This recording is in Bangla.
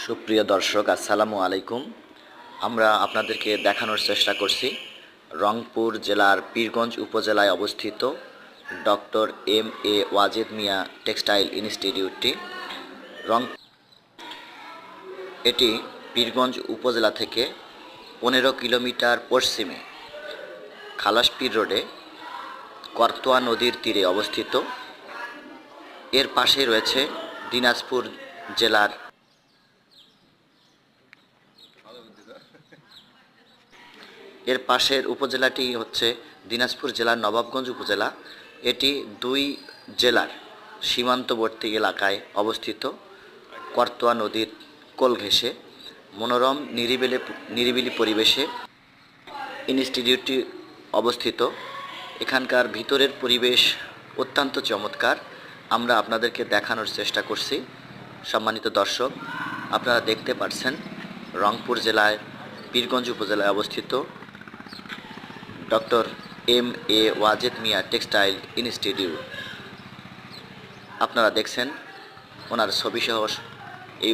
সুপ্রিয় দর্শক, আসসালামু আলাইকুম। আমরা আপনাদেরকে দেখানোর চেষ্টা করছি রংপুর জেলার পীরগঞ্জ উপজেলায় অবস্থিত doctor M A. Wazed Miah textile ইনস্টিটিউটটি। রং এটি পীরগঞ্জ উপজেলা থেকে 15 কিলোমিটার পশ্চিমে খালাসপীর রোডে করতোয়া নদীর তীরে অবস্থিত। এর পাশে রয়েছে দিনাজপুর জেলার এর পাশের উপজেলাটি হচ্ছে দিনাজপুর জেলার নবাবগঞ্জ উপজেলা। এটি দুই জেলার সীমান্তবর্তী এলাকায় অবস্থিত। করতোয়া নদীর কোল ঘেঁষে মনোরম নিরিবিলি পরিবেশে ইনস্টিটিউটটি অবস্থিত। এখানকার ভিতরের পরিবেশ অত্যন্ত চমৎকার। আমরা আপনাদেরকে দেখানোর চেষ্টা করছি। সম্মানিত দর্শক, আপনারা দেখতে পাচ্ছেন রংপুর জেলায় পীরগঞ্জ উপজেলায় অবস্থিত doctor M A. Wazed Miah textile institute. আপনারা দেখছেন ওনার ছবিসহ এই